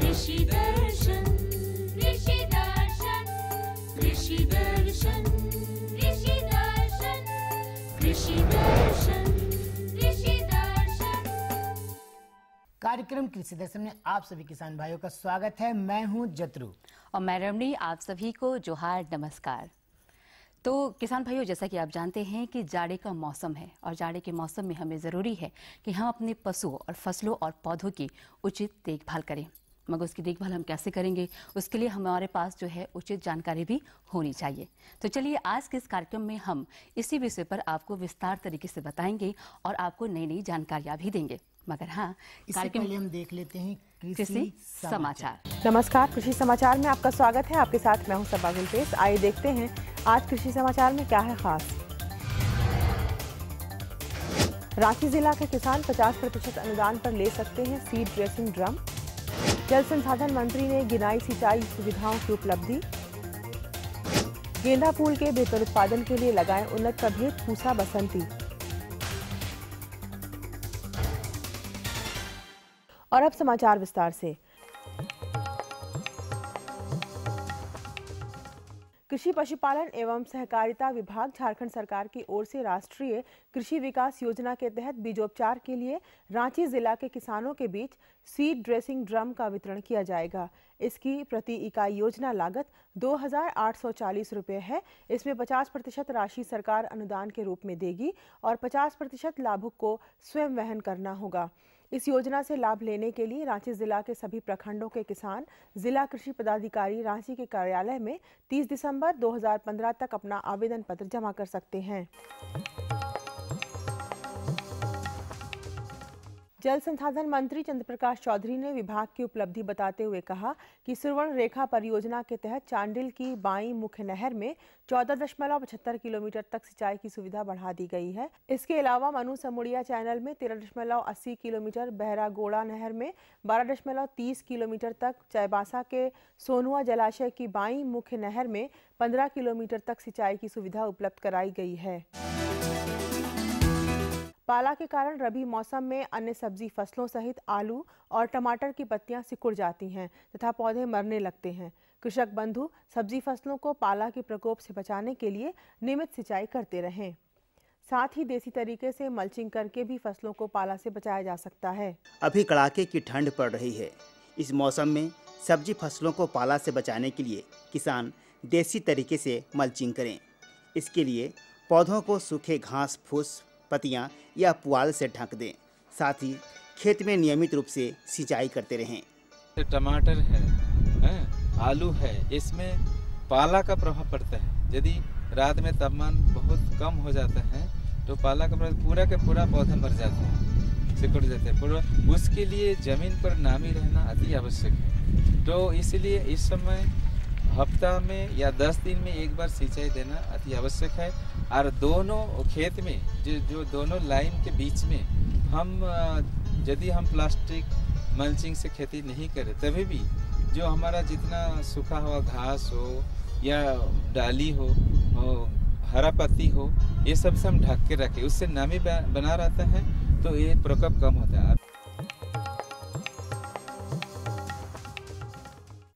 कृषि दर्शन कृषि दर्शन कृषि दर्शन कृषि दर्शन कृषि दर्शन कृषि दर्शन। कार्यक्रम कृषि दर्शन में आप सभी किसान भाइयों का स्वागत है। मैं हूं जतरू और मैं रमणी। आप सभी को जोहार, नमस्कार। तो किसान भाइयों, जैसा कि आप जानते हैं कि जाड़े का मौसम है और जाड़े के मौसम में हमें ज़रूरी है कि हम अपने पशुओं और फसलों और पौधों की उचित देखभाल करें। मगर उसकी देखभाल हम कैसे करेंगे, उसके लिए हमारे पास जो है उचित जानकारी भी होनी चाहिए। तो चलिए आज के इस कार्यक्रम में हम इसी विषय पर आपको विस्तार तरीके से बताएंगे और आपको नई नई जानकारियां भी देंगे। मगर हाँ, इससे पहले हम देख लेते हैं कृषि समाचार। नमस्कार, कृषि समाचार में आपका स्वागत है। आपके साथ मैं हूं सबा गुलतेज। आइए देखते हैं आज कृषि समाचार में क्या है खास। रांची जिला के किसान 50% अनुदान पर ले सकते हैं सीड ड्रेसिंग ड्रम। जल संसाधन मंत्री ने गिनाई सिंचाई सुविधाओं की उपलब्धि। गेंदा फूल के बेहतर उत्पादन के लिए लगाएं उन्नत प्रभेद पूसा बसंती। और अब समाचार विस्तार से। कृषि पशुपालन एवं सहकारिता विभाग झारखंड सरकार की ओर से राष्ट्रीय कृषि विकास योजना के तहत बीजोपचार के लिए रांची जिला के किसानों के बीच सीड ड्रेसिंग ड्रम का वितरण किया जाएगा। इसकी प्रति इकाई योजना लागत 2,840 रुपये है। इसमें 50% राशि सरकार अनुदान के रूप में देगी और 50% लाभुक को स्वयं वहन करना होगा। इस योजना से लाभ लेने के लिए रांची जिला के सभी प्रखंडों के किसान जिला कृषि पदाधिकारी रांची के कार्यालय में 30 दिसंबर 2015 तक अपना आवेदन पत्र जमा कर सकते हैं। जल संसाधन मंत्री चंद्रप्रकाश चौधरी ने विभाग की उपलब्धि बताते हुए कहा कि सुवर्ण रेखा परियोजना के तहत चांडिल की बाई मुख्य नहर में 14.75 किलोमीटर तक सिंचाई की सुविधा बढ़ा दी गई है। इसके अलावा मनु समुड़िया चैनल में 13.80 किलोमीटर, बहरागोड़ा नहर में 12.30 किलोमीटर तक, चाईबासा के सोनुआ जलाशय की बाई मुख्य नहर में 15 किलोमीटर तक सिंचाई की सुविधा उपलब्ध कराई गई है। पाला के कारण रबी मौसम में अन्य सब्जी फसलों सहित आलू और टमाटर की पत्तियां सिकुड़ जाती हैं तथा पौधे मरने लगते हैं। कृषक बंधु सब्जी फसलों को पाला के प्रकोप से बचाने के लिए नियमित सिंचाई करते रहें। साथ ही देसी तरीके से मल्चिंग करके भी फसलों को पाला से बचाया जा सकता है। अभी कड़ाके की ठंड पड़ रही है। इस मौसम में सब्जी फसलों को पाला से बचाने के लिए किसान देसी तरीके से मल्चिंग करें। इसके लिए पौधों को सूखे घास फूस, पत्तियां या पुआल से ढक दें। साथ ही खेत में नियमित रूप से सिंचाई करते रहें। टमाटर है, आलू है, इसमें पाला का प्रभाव पड़ता है। यदि रात में तापमान बहुत कम हो जाता है तो पाला का प्रभाव पूरा के पूरा पौधा मर जाता है, सिकुड़ जाते हैं पूरा। उसके लिए जमीन पर नामी रहना अति आवश्यक है। तो इसलिए इस समय हफ्ता में या 10 दिन में एक बार सिंचाई देना अति आवश्यक है। और दोनों खेत में जो दोनों लाइन के बीच में यदि हम प्लास्टिक मल्चिंग से खेती नहीं करें, तभी भी जो हमारा जितना सूखा हुआ घास हो या डाली हो, हरा पत्ती हो, ये सब से हम ढक के रखें, उससे नमी बना रहता है तो ये प्रकोप कम होता है।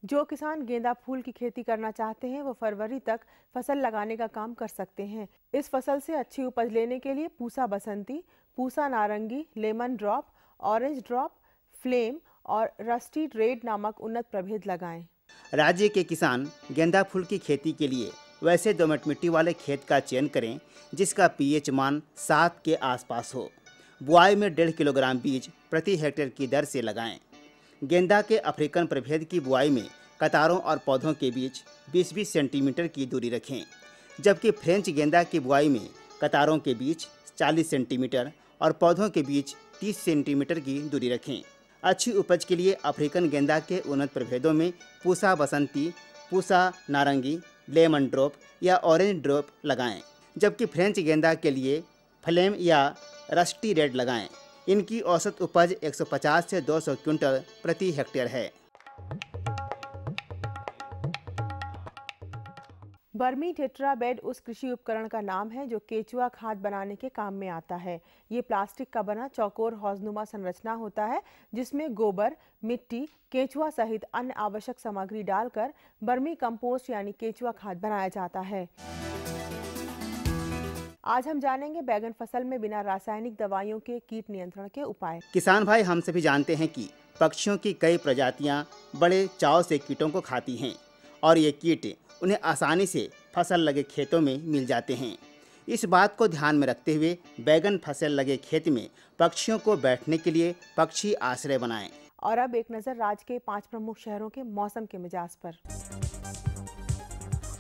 जो किसान गेंदा फूल की खेती करना चाहते हैं वो फरवरी तक फसल लगाने का काम कर सकते हैं। इस फसल से अच्छी उपज लेने के लिए पूसा बसंती, पूसा नारंगी, lemon drop, orange drop, flame और रस्टी रेड नामक उन्नत प्रभेद लगाएं। राज्य के किसान गेंदा फूल की खेती के लिए वैसे दोमट मिट्टी वाले खेत का चयन करें जिसका पीएच मान 7 के आसपास हो। बुआई में 1.5 किलोग्राम बीज प्रति हेक्टेयर की दर से लगाएं। गेंदा के अफ्रीकन प्रभेद की बुआई में कतारों और पौधों के बीच 20-20 सेंटीमीटर की दूरी रखें, जबकि फ्रेंच गेंदा की बुआई में कतारों के बीच 40 सेंटीमीटर और पौधों के बीच 30 सेंटीमीटर की दूरी रखें। अच्छी उपज के लिए अफ्रीकन गेंदा के उन्नत प्रभेदों में पूसा बसंती, पूसा नारंगी, लेमन ड्रॉप या ऑरेंज ड्रॉप लगाएं, जबकि फ्रेंच गेंदा के लिए फ्लेम या रस्टी रेड लगाएं। इनकी औसत उपज 150 से 200 क्विंटल प्रति हेक्टेयर है। बर्मी टेट्राबेड उस कृषि उपकरण का नाम है जो केचुआ खाद बनाने के काम में आता है। ये प्लास्टिक का बना चौकोर हौजनुमा संरचना होता है जिसमें गोबर, मिट्टी, केचुआ सहित अन्य आवश्यक सामग्री डालकर बर्मी कंपोस्ट यानी केचुआ खाद बनाया जाता है। आज हम जानेंगे बैगन फसल में बिना रासायनिक दवाइयों के कीट नियंत्रण के उपाय। किसान भाई, हम सभी जानते हैं कि पक्षियों की कई प्रजातियां बड़े चाव से कीटों को खाती हैं और ये कीट उन्हें आसानी से फसल लगे खेतों में मिल जाते हैं। इस बात को ध्यान में रखते हुए बैगन फसल लगे खेत में पक्षियों को बैठने के लिए पक्षी आश्रय बनाएं। और अब एक नजर राज्य के 5 प्रमुख शहरों के मौसम के मिजाज पर।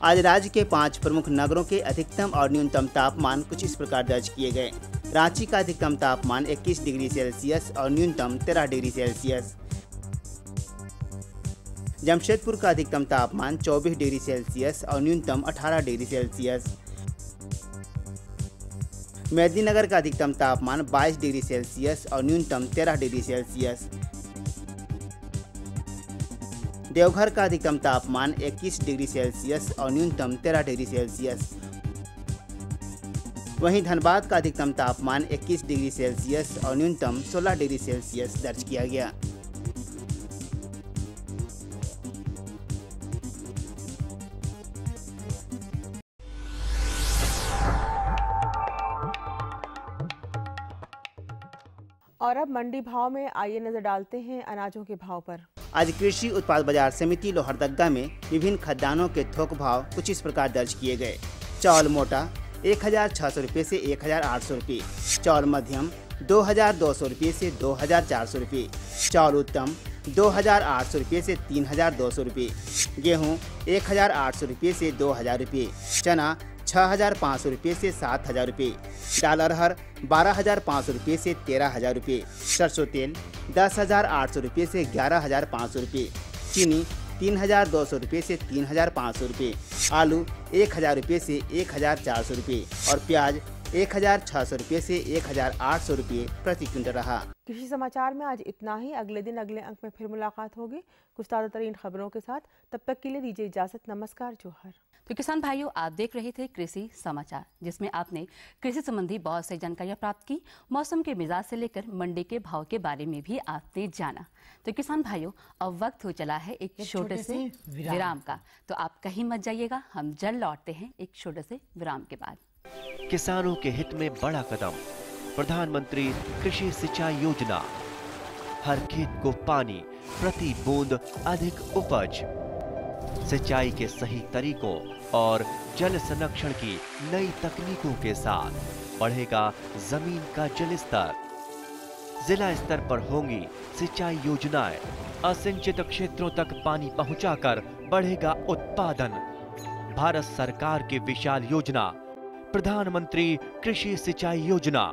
आज राज्य के 5 प्रमुख नगरों के अधिकतम और न्यूनतम तापमान कुछ इस प्रकार दर्ज किए गए। रांची का अधिकतम तापमान 21 डिग्री सेल्सियस और न्यूनतम 13 डिग्री सेल्सियस। जमशेदपुर का अधिकतम तापमान 24 डिग्री सेल्सियस और न्यूनतम 18 डिग्री सेल्सियस। मेदिनीनगर का अधिकतम तापमान 22 डिग्री सेल्सियस और न्यूनतम 13 डिग्री सेल्सियस। देवघर का अधिकतम तापमान 21 डिग्री सेल्सियस और न्यूनतम 13 डिग्री सेल्सियस। वहीं धनबाद का अधिकतम तापमान 21 डिग्री सेल्सियस और न्यूनतम 16 डिग्री सेल्सियस दर्ज किया गया। और अब मंडी भाव में आइए नजर डालते हैं अनाजों के भाव पर। आज कृषि उत्पाद बाजार समिति लोहरदगा में विभिन्न खाद्यान्नों के थोक भाव कुछ इस प्रकार दर्ज किए गए। चावल मोटा 1600 रुपये से 1800 रुपये, चावल मध्यम 2200 रुपये से 2400 रुपये, चावल उत्तम 2800 रुपये से 3200 रुपये, गेहूँ 1800 रुपये से 2000 रुपये, चना 6500 रुपये से 7000 रुपये, दाल अरहर 12500 रुपये से 13000 रुपये, सरसों तेल 10800 रुपये से 11500 रुपये, चीनी 3200 रुपये से 3500 रुपये, आलू 1000 रुपये से 1400 रुपये और प्याज 1600 रुपये से 1800 रुपये प्रति क्विंटल रहा। कृषि समाचार में आज इतना ही। अगले दिन अगले अंक में फिर मुलाकात होगी कुछ ताज़ा तरीन खबरों के साथ। तब तक के लिए दीजिए इजाजत। नमस्कार, जोहर। तो किसान भाइयों, आप देख रहे थे कृषि समाचार, जिसमें आपने कृषि संबंधी बहुत सी जानकारियां प्राप्त की। मौसम के मिजाज से लेकर मंडी के भाव के बारे में भी आपने जाना। तो किसान भाइयों, अब वक्त हो चला है एक छोटे से विराम का। तो आप कहीं मत जाइएगा, हम जल्द लौटते हैं एक छोटे से विराम के बाद। किसानों के हित में बड़ा कदम, प्रधानमंत्री कृषि सिंचाई योजना। हर खेत को पानी, प्रति बूंद अधिक उपज। सिंचाई के सही तरीकों और जल संरक्षण की नई तकनीकों के साथ बढ़ेगा जमीन का जल स्तर। जिला स्तर पर होंगी सिंचाई योजनाएं। असिंचित क्षेत्रों तक पानी पहुंचाकर बढ़ेगा उत्पादन। भारत सरकार की विशाल योजना प्रधानमंत्री कृषि सिंचाई योजना।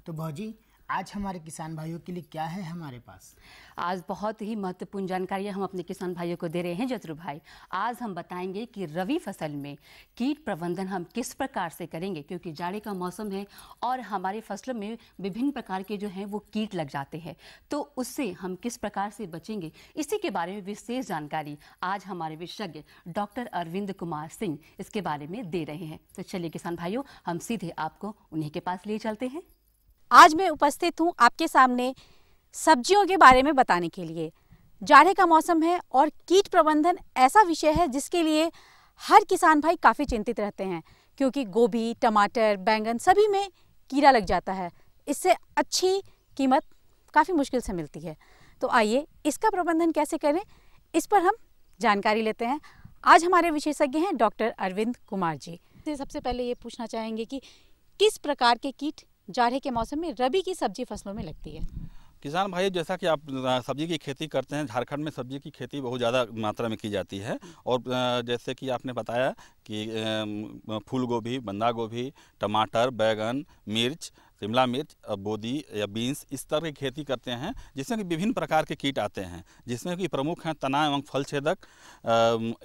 तो भौजी, आज हमारे किसान भाइयों के लिए क्या है हमारे पास? आज बहुत ही महत्वपूर्ण जानकारियां हम अपने किसान भाइयों को दे रहे हैं जतरू भाई। आज हम बताएंगे कि रबी फसल में कीट प्रबंधन हम किस प्रकार से करेंगे, क्योंकि जाड़े का मौसम है और हमारे फसलों में विभिन्न प्रकार के जो हैं वो कीट लग जाते हैं। तो उससे हम किस प्रकार से बचेंगे, इसी के बारे में विशेष जानकारी आज हमारे विशेषज्ञ डॉक्टर अरविंद कुमार सिंह इसके बारे में दे रहे हैं। तो चलिए किसान भाइयों, हम सीधे आपको उन्हीं के पास ले चलते हैं। आज मैं उपस्थित हूँ आपके सामने सब्जियों के बारे में बताने के लिए। जाड़े का मौसम है और कीट प्रबंधन ऐसा विषय है जिसके लिए हर किसान भाई काफ़ी चिंतित रहते हैं, क्योंकि गोभी, टमाटर, बैंगन सभी में कीड़ा लग जाता है। इससे अच्छी कीमत काफ़ी मुश्किल से मिलती है। तो आइए इसका प्रबंधन कैसे करें, इस पर हम जानकारी लेते हैं। आज हमारे विशेषज्ञ हैं डॉक्टर अरविंद कुमार जी। सबसे पहले ये पूछना चाहेंगे कि किस प्रकार के कीट जाड़े के मौसम में रबी की सब्जी फसलों में लगती है? किसान भाई, जैसा कि आप सब्जी की खेती करते हैं, झारखंड में सब्जी की खेती बहुत ज़्यादा मात्रा में की जाती है। और जैसे कि आपने बताया कि फूल गोभी, बंदा गोभी, टमाटर, बैगन, मिर्च, शिमला मिर्च, बोदी या बीन्स, इस तरह की खेती करते हैं, जिसमें कि विभिन्न प्रकार के कीट आते हैं, जिसमें कि प्रमुख हैं तना एवं फल छेदक,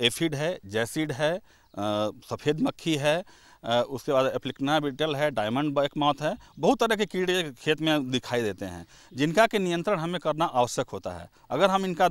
एफिड है, जैसिड है, सफ़ेद मक्खी है, उसके बाद एप्लिकना बीटल है, डायमंड बैक मॉथ है, बहुत तरह के कीड़े खेत में दिखाई देते हैं जिनका के नियंत्रण हमें करना आवश्यक होता है। अगर हम इनका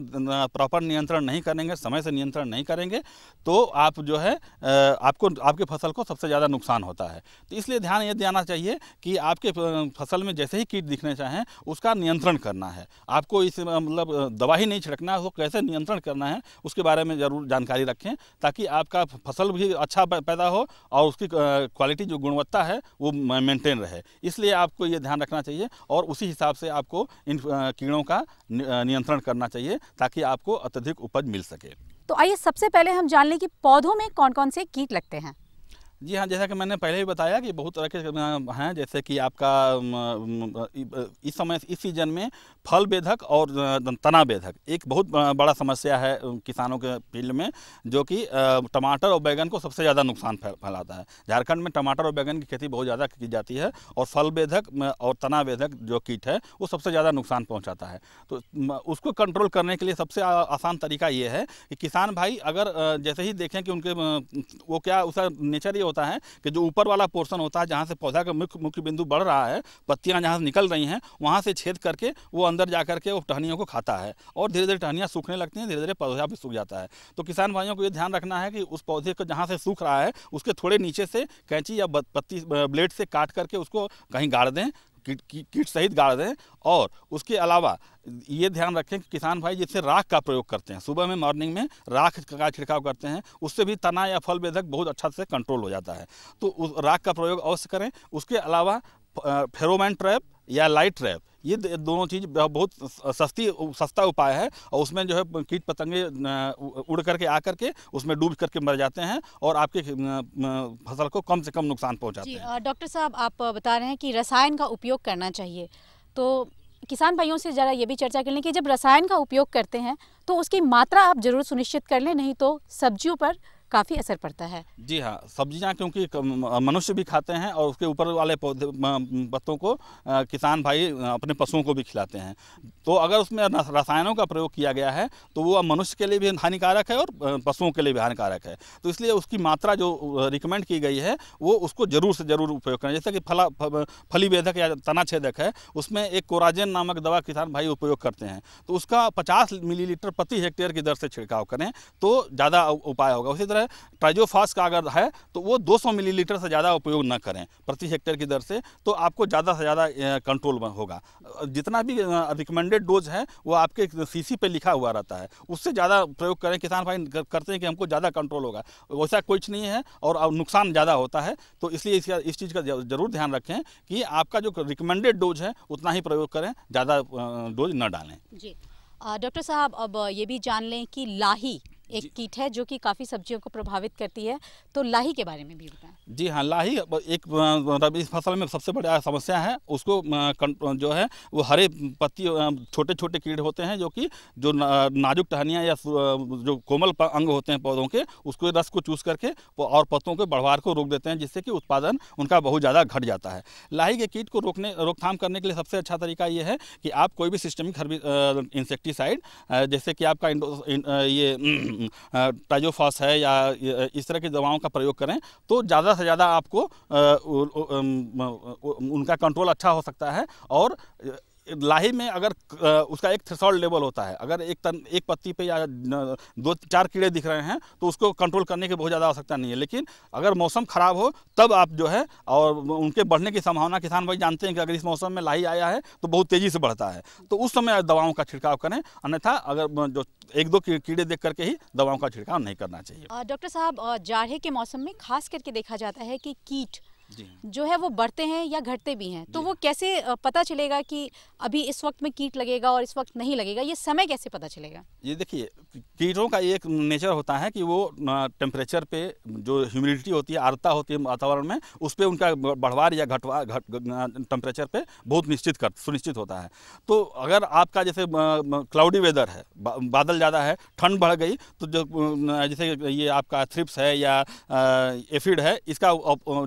प्रॉपर नियंत्रण नहीं करेंगे, समय से नियंत्रण नहीं करेंगे तो आप जो है आपकी फसल को सबसे ज़्यादा नुकसान होता है। तो इसलिए ध्यान ये देना चाहिए कि आपके फसल में जैसे ही कीट दिखने चाहें उसका नियंत्रण करना है। आपको इस मतलब दवा ही नहीं छिड़कना है, उसको कैसे नियंत्रण करना है उसके बारे में ज़रूर जानकारी रखें ताकि आपका फसल भी अच्छा पैदा हो और उसकी क्वालिटी जो गुणवत्ता है वो मेंटेन रहे। इसलिए आपको ये ध्यान रखना चाहिए और उसी हिसाब से आपको इन कीड़ों का नियंत्रण करना चाहिए ताकि आपको अत्यधिक उपज मिल सके। तो आइए सबसे पहले हम जान लें कि पौधों में कौन कौन से कीट लगते हैं। जी हाँ, जैसा कि मैंने पहले ही बताया कि बहुत तरह के हैं, जैसे कि आपका इस समय इस सीजन में फल बेधक और तना बेधक एक बहुत बड़ा समस्या है किसानों के फील्ड में, जो कि टमाटर और बैगन को सबसे ज़्यादा नुकसान फैलाता है। झारखंड में टमाटर और बैगन की खेती बहुत ज़्यादा की जाती है और फल बेधक और तना बेधक जो कीट है वो सबसे ज़्यादा नुकसान पहुँचाता है। तो उसको कंट्रोल करने के लिए सबसे आसान तरीका ये है कि किसान भाई अगर जैसे ही देखें कि उनके वो क्या उसका नेचर ये होता है कि जो ऊपर वाला पोर्शन होता है जहाँ से पौधा का मुख्य बिंदु बढ़ रहा है, पत्तियां जहाँ से निकल रही हैं वहाँ से छेद करके वो अंदर जा करके वो टहनियों को खाता है और धीरे धीरे टहनियाँ सूखने लगती हैं, धीरे धीरे पौधा भी सूख जाता है। तो किसान भाइयों को ये ध्यान रखना है कि उस पौधे को जहाँ से सूख रहा है उसके थोड़े नीचे से कैंची या पत्ती ब्लेड से काट करके उसको कहीं गाड़ दें, कीट सहित गाड़ दें। और उसके अलावा ये ध्यान रखें कि किसान भाई जिससे राख का प्रयोग करते हैं, सुबह में मॉर्निंग में राख का छिड़काव करते हैं, उससे भी तना या फल बेधक बहुत अच्छा से कंट्रोल हो जाता है। तो उस राख का प्रयोग अवश्य करें। उसके अलावा फेरोमोन ट्रैप या लाइट ट्रैप, ये दोनों चीज़ बहुत सस्ता उपाय है और उसमें जो है कीट पतंगे उड़ करके आ करके उसमें डूब करके मर जाते हैं और आपके फसल को कम से कम नुकसान पहुंचाते हैं। डॉक्टर साहब, आप बता रहे हैं कि रसायन का उपयोग करना चाहिए, तो किसान भाइयों से ज़रा ये भी चर्चा कर लें कि जब रसायन का उपयोग करते हैं तो उसकी मात्रा आप जरूर सुनिश्चित कर लें, नहीं तो सब्जियों पर काफ़ी असर पड़ता है। जी हाँ, सब्जियां क्योंकि मनुष्य भी खाते हैं और उसके ऊपर वाले पौधे पत्तों को किसान भाई अपने पशुओं को भी खिलाते हैं। तो अगर उसमें रसायनों का प्रयोग किया गया है तो वो मनुष्य के लिए भी हानिकारक है और पशुओं के लिए भी हानिकारक है। तो इसलिए उसकी मात्रा जो रिकमेंड की गई है वो उसको ज़रूर से ज़रूर उपयोग करें। जैसे कि फली बेधक या तना छेदक है, उसमें एक कोराजेन नामक दवा किसान भाई उपयोग करते हैं, तो उसका 50 मिलीलीटर प्रति हेक्टेयर की दर से छिड़काव करें तो ज़्यादा उपाय होगा। उसी ट्राइजोफास का अगर है तो वो 200 मिलीलीटर से ज़्यादा उपयोग न करें प्रति हेक्टेयर की दर से, तो आपको ज़्यादा से ज़्यादा कंट्रोल होगा। जितना भी रिकमेंडेड डोज है वो आपके सीसी पे लिखा हुआ रहता है, उससे ज़्यादा प्रयोग करें। किसान भाई करते हैं कि हमको ज़्यादा कंट्रोल होगा, वैसा कुछ नहीं है और नुकसान ज़्यादा होता है। तो इसलिए इस चीज़ का ज़रूर ध्यान रखें कि आपका जो रिकमेंडेड डोज है उतना ही प्रयोग करें, ज़्यादा डोज न डालें। जी डॉक्टर साहब, अब ये भी जान लें कि लाही एक कीट है जो कि काफ़ी सब्जियों को प्रभावित करती है, तो लाही के बारे में भी बताएं। जी हाँ, लाही एक रबी फसल में सबसे बड़ा समस्या है। उसको जो है वो हरे पत्ती छोटे छोटे कीड़े होते हैं जो कि जो नाजुक टहनियाँ या जो कोमल अंग होते हैं पौधों के, उसको रस को चूस करके और पत्तों के बढ़वार को रोक देते हैं, जिससे कि उत्पादन उनका बहुत ज़्यादा घट जाता है। लाही के कीट को रोकथाम करने के लिए सबसे अच्छा तरीका ये है कि आप कोई भी सिस्टमिक इंसेक्टिसाइड जैसे कि आपका ये ट्राइजोफास है या इस तरह की दवाओं का प्रयोग करें तो ज़्यादा से ज़्यादा आपको उनका कंट्रोल अच्छा हो सकता है। और लाही में अगर उसका एक थ्रेशोल्ड लेवल होता है, अगर एक पत्ती पे या 2-4 कीड़े दिख रहे हैं तो उसको कंट्रोल करने की बहुत ज़्यादा आवश्यकता नहीं है। लेकिन अगर मौसम ख़राब हो तब आप जो है, और उनके बढ़ने की संभावना किसान भाई जानते हैं कि अगर इस मौसम में लाही आया है तो बहुत तेज़ी से बढ़ता है, तो उस समय दवाओं का छिड़काव करें। अन्यथा अगर जो 1-2 कीड़े देख करके ही दवाओं का छिड़काव नहीं करना चाहिए। डॉक्टर साहब, जाड़े के मौसम में खास करके देखा जाता है कि कीट जो है वो बढ़ते हैं या घटते भी हैं, तो वो कैसे पता चलेगा कि अभी इस वक्त में कीट लगेगा और इस वक्त नहीं लगेगा, ये समय कैसे पता चलेगा? ये देखिए, कीटों का एक नेचर होता है कि वो टेम्परेचर पे जो ह्यूमिडिटी होती है, आर्द्रता होती है वातावरण में, उस पर उनका बढ़वार या टेम्परेचर पे बहुत सुनिश्चित होता है। तो अगर आपका जैसे क्लाउडी वेदर है, बादल ज़्यादा है, ठंड बढ़ गई, तो जो जैसे ये आपका थ्रिप्स है या एफिड है, इसका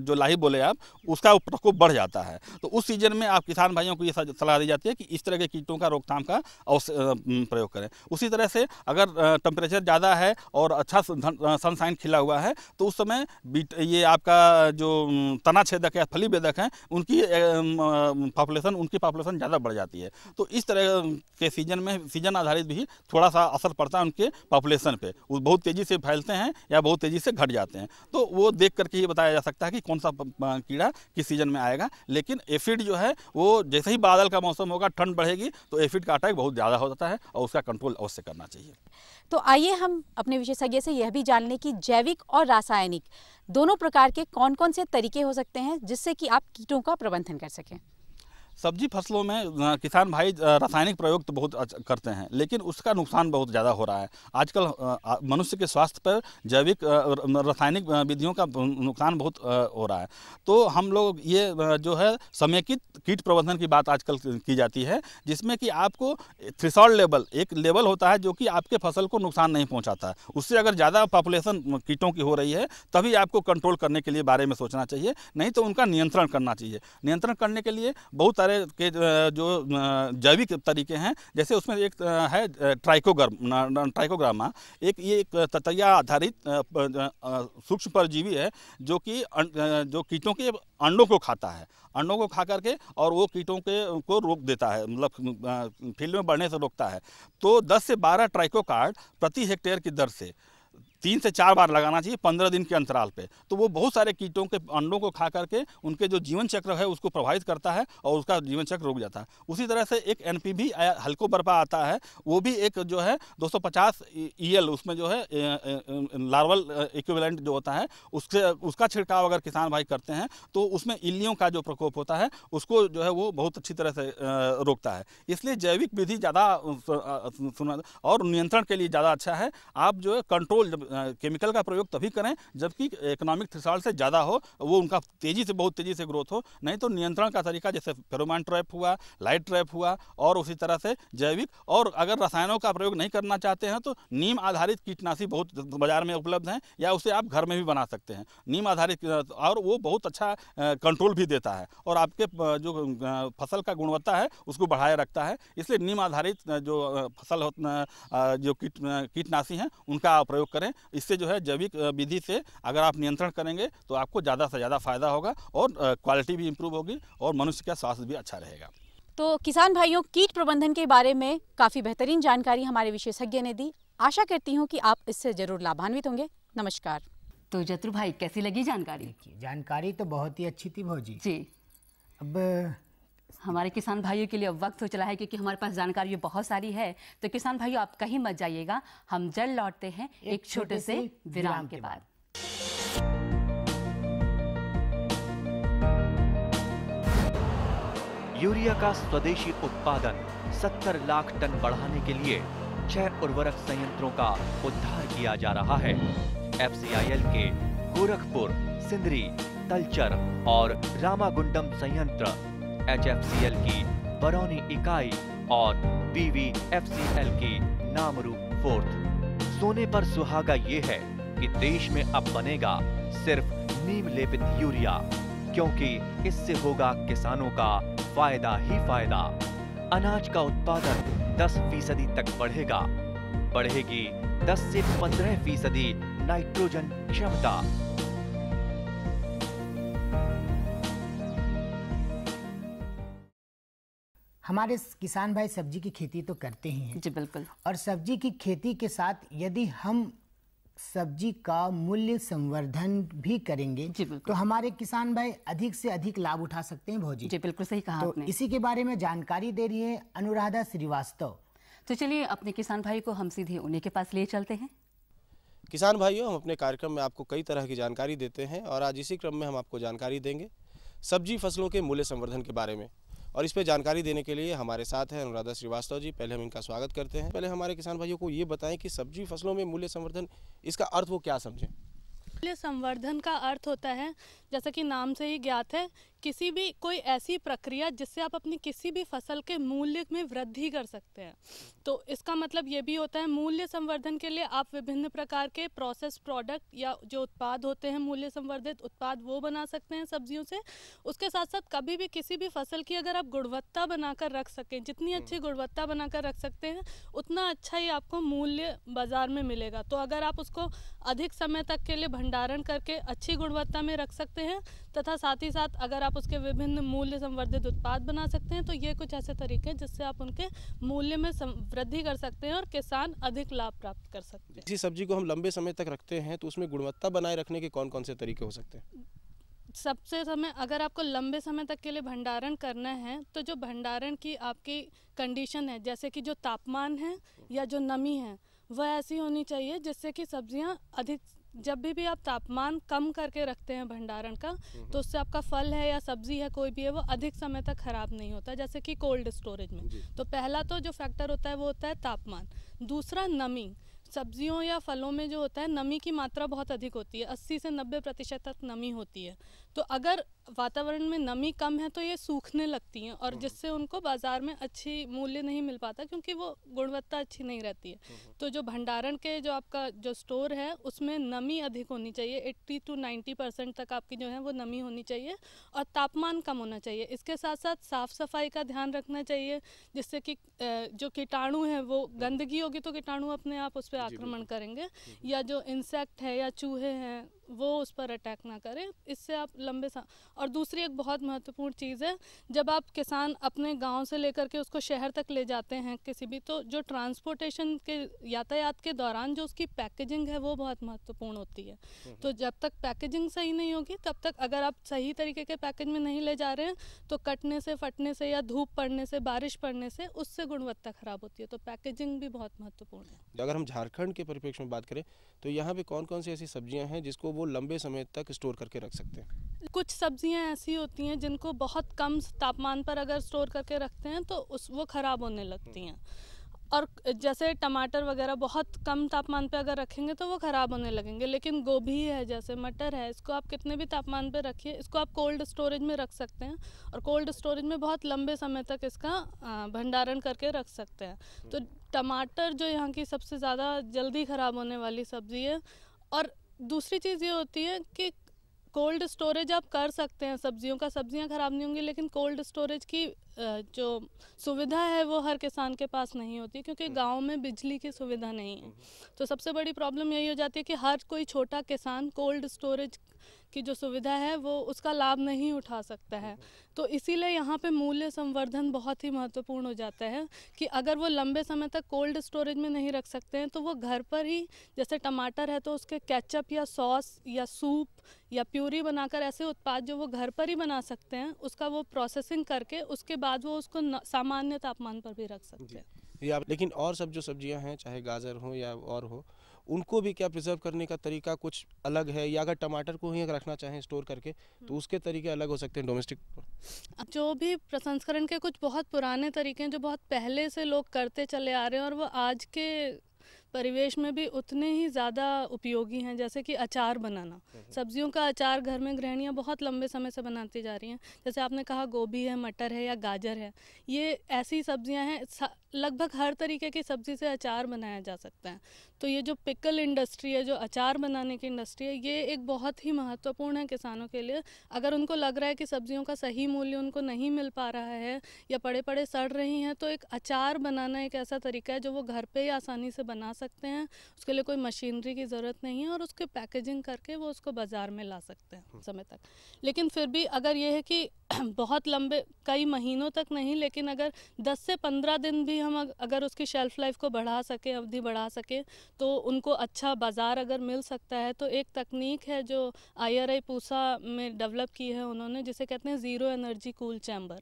जो लाही बोले आप, उसका प्रकोप बढ़ जाता है। तो उस सीजन में आप किसान भाइयों को ये सलाह दी जाती है कि इस तरह के कीटों का रोकथाम का प्रयोग करें। उसी तरह से अगर टेम्परेचर ज़्यादा है और अच्छा सनशाइन खिला हुआ है तो उस समय ये आपका जो तना छेदक या फली बेदक हैं उनकी पॉपुलेशन ज़्यादा बढ़ जाती है। तो इस तरह के सीजन आधारित भी थोड़ा सा असर पड़ता है उनके पॉपुलेशन पे, वो बहुत तेज़ी से फैलते हैं या बहुत तेज़ी से घट जाते हैं। तो वो देख करके ये बताया जा सकता है कि कौन सा कीड़ा किस सीजन में आएगा। लेकिन एफिड जो है वो जैसे ही बादल का मौसम होगा, ठंड बढ़ेगी तो एफिड का अटैक बहुत ज़्यादा हो जाता है और उसका कंट्रोल अवश्य करना चाहिए। तो आइए हम अपने विशेषज्ञ से यह भी जान लें कि जैविक और रासायनिक दोनों प्रकार के कौन कौन से तरीके हो सकते हैं जिससे कि आप कीटों का प्रबंधन कर सकें। सब्जी फसलों में किसान भाई रासायनिक प्रयोग तो बहुत करते हैं, लेकिन उसका नुकसान बहुत ज़्यादा हो रहा है। आजकल मनुष्य के स्वास्थ्य पर जैविक रासायनिक विधियों का नुकसान बहुत हो रहा है। तो हम लोग ये जो है समेकित कीट प्रबंधन की बात आजकल की जाती है, जिसमें कि आपको थ्रेशोल्ड लेवल, एक लेवल होता है जो कि आपके फसल को नुकसान नहीं पहुँचाता। उससे अगर ज़्यादा पॉपुलेशन कीटों की हो रही है तभी आपको कंट्रोल करने के लिए बारे में सोचना चाहिए, नहीं तो उनका नियंत्रण करना चाहिए। नियंत्रण करने के लिए बहुत सारे के जो जैविक तरीके हैं, जैसे उसमें एक है ट्राइकोग्रामा, एक ततैया आधारित सूक्ष्म परजीवी है जो कि जो कीटों के अंडों को खाता है। अंडों को खा करके और वो कीटों को रोक देता है, मतलब फील्ड में बढ़ने से रोकता है। तो 10 से 12 ट्राइकोकार्ड प्रति हेक्टेयर की दर से 3 से 4 बार लगाना चाहिए 15 दिन के अंतराल पे। तो वो बहुत सारे कीटों के अंडों को खा करके उनके जो जीवन चक्र है उसको प्रभावित करता है और उसका जीवन चक्र रुक जाता है। उसी तरह से एक NPV हेलिकोबर्पा आता है, वो भी एक जो है 250 EL उसमें जो है लार्वल इक्विवेलेंट जो होता है उसका छिड़काव अगर किसान भाई करते हैं तो उसमें इल्लियों का जो प्रकोप होता है उसको जो है वो बहुत अच्छी तरह से रोकता है। इसलिए जैविक विधि ज़्यादा और नियंत्रण के लिए ज़्यादा अच्छा है। आप जो है कंट्रोल केमिकल का प्रयोग तभी करें जबकि इकोनॉमिक थ्रेशोल्ड से ज़्यादा हो, वो उनका बहुत तेज़ी से ग्रोथ हो। नहीं तो नियंत्रण का तरीका जैसे फेरोमोन ट्रैप हुआ, लाइट ट्रैप हुआ और उसी तरह से जैविक, और अगर रसायनों का प्रयोग नहीं करना चाहते हैं तो नीम आधारित कीटनाशी बहुत बाजार में उपलब्ध हैं या उसे आप घर में भी बना सकते हैं। नीम आधारित, और वो बहुत अच्छा कंट्रोल भी देता है और आपके जो फसल का गुणवत्ता है उसको बढ़ाए रखता है। इसलिए नीम आधारित जो फसल जो कीटनाशी हैं उनका प्रयोग करें। इससे जो है जैविक विधि से अगर आप नियंत्रण करेंगे तो आपको ज़्यादा से ज़्यादा फायदा होगा और क्वालिटी भी इंप्रूव होगी और मनुष्य का स्वास्थ्य भी अच्छा रहेगा। तो किसान भाइयों, कीट प्रबंधन के बारे में काफ़ी बेहतरीन जानकारी हमारे विशेषज्ञ ने दी। आशा करती हूँ कि आप इससे जरूर लाभान्वित होंगे। नमस्कार। तो जत्रु भाई, कैसी लगी जानकारी? जानकारी तो बहुत ही अच्छी थी भौजी जी। अब हमारे किसान भाइयों के लिए अब वक्त हो चला है, क्योंकि हमारे पास जानकारी बहुत सारी है। तो किसान भाइयों, आप कहीं मत जाइएगा, हम जल्द लौटते हैं एक छोटे से विराम के बाद। यूरिया का स्वदेशी उत्पादन 70 लाख टन बढ़ाने के लिए 6 उर्वरक संयंत्रों का उद्धार किया जा रहा है। FCIL के गोरखपुर, सिंदरी, तलचर और रामागुंडम संयंत्र, HFCL की बरौनी इकाई और BVFCL की नामरू फोर्थ। सोने पर सुहागा ये है कि देश में अब बनेगा सिर्फ नीम लेपित यूरिया, क्योंकि इससे होगा किसानों का फायदा ही फायदा। अनाज का उत्पादन 10% तक बढ़ेगा, बढ़ेगी 10 से 15% नाइट्रोजन क्षमता। हमारे किसान भाई सब्जी की खेती तो करते ही हैं। जी बिल्कुल। और सब्जी की खेती के साथ यदि हम सब्जी का मूल्य संवर्धन भी करेंगे तो हमारे किसान भाई अधिक से अधिक लाभ उठा सकते हैं भौजी। जी बिल्कुल सही कहा आपने। इसी के बारे में जानकारी दे रही है अनुराधा श्रीवास्तव। तो चलिए अपने किसान भाई को हम सीधे उन्हीं के पास ले चलते हैं। किसान भाइयों, हम अपने कार्यक्रम में आपको कई तरह की जानकारी देते हैं और आज इसी क्रम में हम आपको जानकारी देंगे सब्जी फसलों के मूल्य संवर्धन के बारे में। और इस पे जानकारी देने के लिए हमारे साथ हैं अनुराधा श्रीवास्तव जी। पहले हम इनका स्वागत करते हैं। पहले हमारे किसान भाइयों को ये बताएं कि सब्जी फसलों में मूल्य संवर्धन, इसका अर्थ वो क्या समझें? मूल्य संवर्धन का अर्थ होता है, जैसा कि नाम से ही ज्ञात है, किसी भी कोई ऐसी प्रक्रिया जिससे आप अपनी किसी भी फसल के मूल्य में वृद्धि कर सकते हैं। तो इसका मतलब ये भी होता है मूल्य संवर्धन के लिए आप विभिन्न प्रकार के प्रोसेस प्रोडक्ट या जो उत्पाद होते हैं मूल्य संवर्धित उत्पाद वो बना सकते हैं सब्जियों से। उसके साथ साथ कभी भी किसी भी फसल की अगर आप गुणवत्ता बनाकर रख सकें, जितनी अच्छी गुणवत्ता बनाकर रख सकते हैं उतना अच्छा ही आपको मूल्य बाजार में मिलेगा। तो अगर आप उसको अधिक समय तक के लिए भंडारण करके अच्छी गुणवत्ता में रख सकते हैं तथा साथ ही साथ अगर आप उसके विभिन्न मूल्य संवर्धित उत्पाद बना सकते हैं, तो ये कुछ ऐसे तरीके हैं जिससे आप उनके मूल्य में वृद्धि कर सकते हैं और किसान अधिक लाभ प्राप्त कर सकते हैं। किसी सब्जी को हम लंबे समय तक रखते हैं तो उसमें गुणवत्ता बनाए रखने के कौन कौन से तरीके हो सकते हैं? सबसे समय अगर आपको लंबे समय तक के लिए भंडारण करना है तो जो भंडारण की आपकी कंडीशन है, जैसे कि जो तापमान है या जो नमी है, वह ऐसी होनी चाहिए जिससे कि सब्जियां अधिक, जब भी आप तापमान कम करके रखते हैं भंडारण का, तो उससे आपका फल है या सब्जी है कोई भी है वो अधिक समय तक खराब नहीं होता, जैसे कि कोल्ड स्टोरेज में। तो पहला तो जो फैक्टर होता है वो होता है तापमान। दूसरा नमी, सब्जियों या फलों में जो होता है नमी की मात्रा बहुत अधिक होती है, 80 से 90% तक नमी होती है। तो अगर वातावरण में नमी कम है तो ये सूखने लगती हैं और जिससे उनको बाज़ार में अच्छी मूल्य नहीं मिल पाता क्योंकि वो गुणवत्ता अच्छी नहीं रहती है। तो जो भंडारण के जो आपका जो स्टोर है उसमें नमी अधिक होनी चाहिए, 80 to 90% तक आपकी जो है वो नमी होनी चाहिए और तापमान कम होना चाहिए। इसके साथ साथ साफ़ सफाई का ध्यान रखना चाहिए जिससे कि जो कीटाणु हैं वो, गंदगी होगी तो कीटाणु अपने आप उस पर आक्रमण करेंगे या जो इंसेक्ट है या चूहे हैं वो उस पर अटैक ना करें, इससे आप लंबे और दूसरी एक बहुत महत्वपूर्ण चीज़ है, जब आप किसान अपने गांव से लेकर के उसको शहर तक ले जाते हैं किसी भी, तो जो ट्रांसपोर्टेशन के यातायात के दौरान जो उसकी पैकेजिंग है वो बहुत महत्वपूर्ण होती है। तो जब तक पैकेजिंग सही नहीं होगी तब तक, अगर आप सही तरीके के पैकेज में नहीं ले जा रहे हैं तो कटने से, फटने से या धूप पड़ने से, बारिश पड़ने से उससे गुणवत्ता खराब होती है। तो पैकेजिंग भी बहुत महत्वपूर्ण है। अगर हम झारखंड के परिप्रेक्ष्य में बात करें तो यहाँ पे कौन कौन सी ऐसी सब्जियाँ हैं जिसको वो लंबे समय तक स्टोर करके रख सकते हैं? कुछ सब्जियां ऐसी होती हैं जिनको बहुत कम तापमान पर अगर स्टोर करके रखते हैं तो वो ख़राब होने लगती हैं, और जैसे टमाटर वगैरह बहुत कम तापमान पे अगर रखेंगे तो वो ख़राब होने लगेंगे। लेकिन गोभी है, जैसे मटर है, इसको आप कितने भी तापमान पे रखिए, इसको आप कोल्ड स्टोरेज में रख सकते हैं और कोल्ड स्टोरेज में बहुत लंबे समय तक इसका भंडारण करके रख सकते हैं। तो टमाटर जो यहाँ की सबसे ज़्यादा जल्दी ख़राब होने वाली सब्ज़ी है। और दूसरी चीज़ ये होती है कि कोल्ड स्टोरेज आप कर सकते हैं सब्जियों का, सब्जियां ख़राब नहीं होंगी, लेकिन कोल्ड स्टोरेज की जो सुविधा है वो हर किसान के पास नहीं होती क्योंकि गांव में बिजली की सुविधा नहीं है। तो सबसे बड़ी प्रॉब्लम यही हो जाती है कि हर कोई छोटा किसान कोल्ड स्टोरेज की जो सुविधा है वो उसका लाभ नहीं उठा सकता है। तो इसीलिए यहाँ पे मूल्य संवर्धन बहुत ही महत्वपूर्ण हो जाता है कि अगर वो लंबे समय तक कोल्ड स्टोरेज में नहीं रख सकते हैं तो वो घर पर ही, जैसे टमाटर है तो उसके केचप या सॉस या सूप या प्यूरी बनाकर, ऐसे उत्पाद जो वो घर पर ही बना सकते हैं, उसका वो प्रोसेसिंग करके उसके बाद वो उसको सामान्य तापमान पर भी रख सकते हैं। लेकिन और सब जो सब्जियां हैं, चाहे गाजर हो या और हो, उनको भी क्या प्रिजर्व करने का तरीका कुछ अलग है, या अगर टमाटर को ही अगर रखना चाहें स्टोर करके तो उसके तरीके अलग हो सकते हैं डोमेस्टिक? जो भी प्रसंस्करण के कुछ बहुत पुराने तरीके हैं जो बहुत पहले से लोग करते चले आ रहे हैं और वो आज के परिवेश में भी उतने ही ज़्यादा उपयोगी हैं, जैसे कि अचार बनाना। सब्जियों का अचार घर में गृहिणियाँ बहुत लंबे समय से बनाती जा रही हैं। जैसे आपने कहा गोभी है, मटर है या गाजर है, ये ऐसी सब्जियां हैं, लगभग हर तरीके की सब्ज़ी से अचार बनाया जा सकता है। तो ये जो पिकल इंडस्ट्री है, जो अचार बनाने की इंडस्ट्री है, ये एक बहुत ही महत्वपूर्ण है किसानों के लिए। अगर उनको लग रहा है कि सब्जियों का सही मूल्य उनको नहीं मिल पा रहा है या पड़े पड़े सड़ रही हैं, तो एक अचार बनाना एक ऐसा तरीका है जो वो घर पे ही आसानी से बना सकते हैं। उसके लिए कोई मशीनरी की ज़रूरत नहीं है और उसके पैकेजिंग करके वो उसको बाज़ार में ला सकते हैं समय तक। लेकिन फिर भी अगर ये है कि बहुत लंबे कई महीनों तक नहीं, लेकिन अगर 10 से 15 दिन भी हम अगर उसकी शेल्फ लाइफ को बढ़ा सके, अवधि बढ़ा सके, तो उनको अच्छा बाज़ार अगर मिल सकता है। तो एक तकनीक है जो IRI पूसा में डेवलप की है उन्होंने, जिसे कहते हैं ज़ीरो एनर्जी कूल चैम्बर।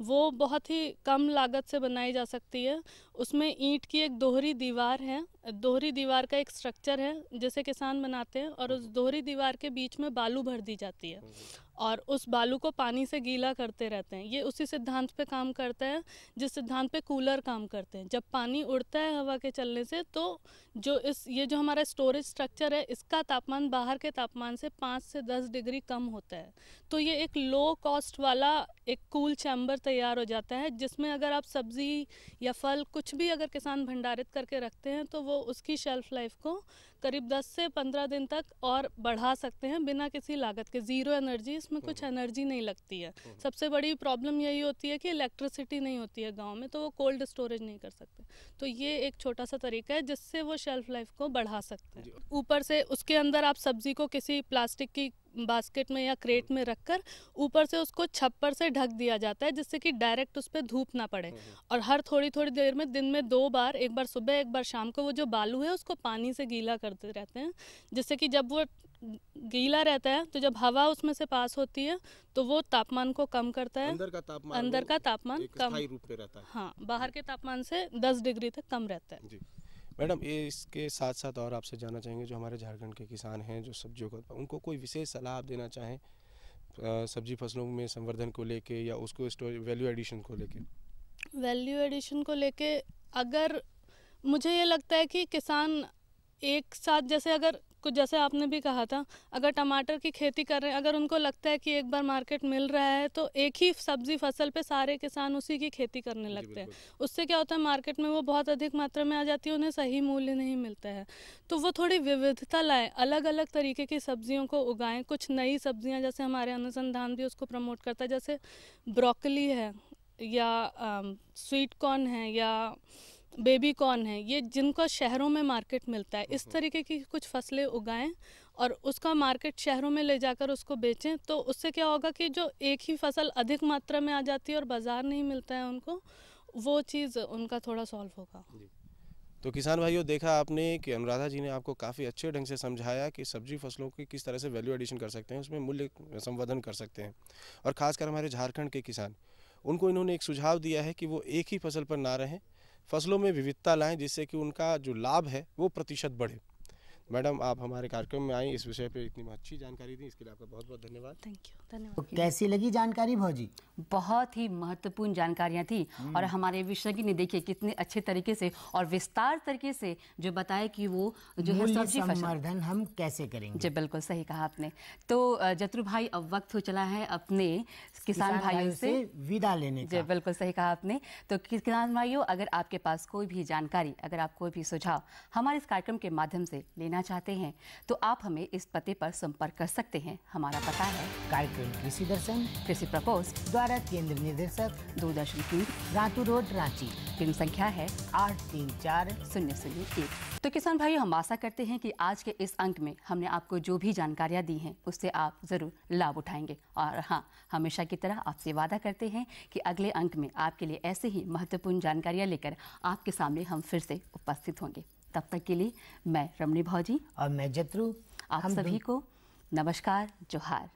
वो बहुत ही कम लागत से बनाई जा सकती है। उसमें ईंट की एक दोहरी दीवार है, दोहरी दीवार का एक स्ट्रक्चर है जिसे किसान बनाते हैं और उस दोहरी दीवार के बीच में बालू भर दी जाती है और उस बालू को पानी से गीला करते रहते हैं। ये उसी सिद्धांत पे काम करता है जिस सिद्धांत पे कूलर काम करते हैं। जब पानी उड़ता है हवा के चलने से तो ये जो हमारा स्टोरेज स्ट्रक्चर है इसका तापमान बाहर के तापमान से 5 से 10 डिग्री कम होता है। तो ये एक लो कॉस्ट वाला एक कूल चैम्बर तैयार हो जाता है जिसमें अगर आप सब्जी या फल कुछ भी अगर किसान भंडारित करके रखते हैं तो वो उसकी शेल्फ लाइफ को करीब 10 से 15 दिन तक और बढ़ा सकते हैं बिना किसी लागत के। ज़ीरो एनर्जी, इसमें कुछ एनर्जी नहीं लगती है। सबसे बड़ी प्रॉब्लम यही होती है कि इलेक्ट्रिसिटी नहीं होती है गांव में, तो वो कोल्ड स्टोरेज नहीं कर सकते। तो ये एक छोटा सा तरीका है जिससे वो शेल्फ लाइफ को बढ़ा सकते हैं। ऊपर से उसके अंदर आप सब्जी को किसी प्लास्टिक की बास्केट में या क्रेट में रखकर ऊपर से उसको छप्पर से ढक दिया जाता है जिससे कि डायरेक्ट उस पर धूप ना पड़े। और हर थोड़ी थोड़ी देर में दिन में 2 बार, एक बार सुबह एक बार शाम को, वो जो बालू है उसको पानी से गीला करते रहते हैं जिससे कि जब वो गीला रहता है तो जब हवा उसमें से पास होती है तो वो तापमान को कम करता है। अंदर का तापमान कम रूप में रहता है। हाँ, बाहर के तापमान से 10 डिग्री तक कम रहता है। मैडम, ये इसके साथ साथ और आपसे जानना चाहेंगे जो हमारे झारखंड के किसान हैं जो सब्जियों का, उनको कोई विशेष सलाह आप देना चाहें सब्जी फसलों में संवर्धन को लेके या उसको वैल्यू एडिशन को लेके? वैल्यू एडिशन को लेके अगर मुझे ये लगता है कि किसान एक साथ, जैसे अगर कुछ, जैसे आपने भी कहा था, अगर टमाटर की खेती कर रहे हैं, अगर उनको लगता है कि एक बार मार्केट मिल रहा है तो एक ही सब्जी फसल पे सारे किसान उसी की खेती करने लगते हैं। उससे क्या होता है, मार्केट में वो बहुत अधिक मात्रा में आ जाती है, उन्हें सही मूल्य नहीं मिलता है। तो वो थोड़ी विविधता लाएं, अलग अलग तरीके की सब्जियों को उगाएं, कुछ नई सब्जियां, जैसे हमारे अनुसंधान भी उसको प्रमोट करता है, जैसे ब्रोकली है या स्वीट कॉर्न है या बेबी कॉर्न है, ये जिनको शहरों में मार्केट मिलता है, इस तरीके की कुछ फसलें उगाएं और उसका मार्केट शहरों में ले जाकर उसको बेचें। तो उससे क्या होगा कि जो एक ही फसल अधिक मात्रा में आ जाती है और बाजार नहीं मिलता है उनको, वो चीज़ उनका थोड़ा सॉल्व होगा। तो किसान भाइयों, देखा आपने कि अनुराधा जी ने आपको काफ़ी अच्छे ढंग से समझाया कि सब्जी फसलों की किस तरह से वैल्यू एडिशन कर सकते हैं, उसमें मूल्य संवर्धन कर सकते हैं। और ख़ासकर हमारे झारखंड के किसान, उनको इन्होंने एक सुझाव दिया है कि वो एक ही फसल पर ना रहें, फसलों में विविधता लाएं जिससे कि उनका जो लाभ है वो प्रतिशत बढ़े। मैडम, आप हमारे कार्यक्रम में आई, इस विषय पे इतनी अच्छी जानकारी दी, इसके लिए आपका बहुत बहुत धन्यवाद। Thank you. धन्यवाद। तो कैसी लगी जानकारी भौजी? बहुत ही महत्वपूर्ण जानकारियां थी और हमारे विशेषज्ञ ने देखिए कितने अच्छे तरीके से और विस्तार तरीके से जो बताया कि वो जो है सब्जी संवर्धन हम कैसे करेंगे। जी बिल्कुल सही कहा आपने। तो जतरू भाई, अब वक्त हो चला है अपने किसान भाइयों से विदा लेने का। जी बिल्कुल सही कहा आपने। तो किसान भाइयों, अगर आपके पास कोई भी जानकारी, अगर आप कोई भी सुझाव हमारे इस कार्यक्रम के माध्यम से लेना चाहते हैं तो आप हमें इस पते पर संपर्क कर सकते हैं। हमारा पता है कार्यक्रम कृषि दर्शन, कृषि प्रकोष्ठ द्वारा केंद्र निदेशक, दूरदर्शन की रातू रोड, रांची। फिल्म संख्या है 834001। तो किसान भाइयों, हम आशा करते हैं कि आज के इस अंक में हमने आपको जो भी जानकारियां दी हैं उससे आप जरूर लाभ उठाएंगे। और हाँ, हमेशा की तरह आपसे वादा करते हैं कि अगले अंक में आपके लिए ऐसे ही महत्वपूर्ण जानकारियां लेकर आपके सामने हम फिर से उपस्थित होंगे। तब तक के लिए मैं रमणी भौजी और मैं जतरू, आप सभी को नमस्कार, जोहार।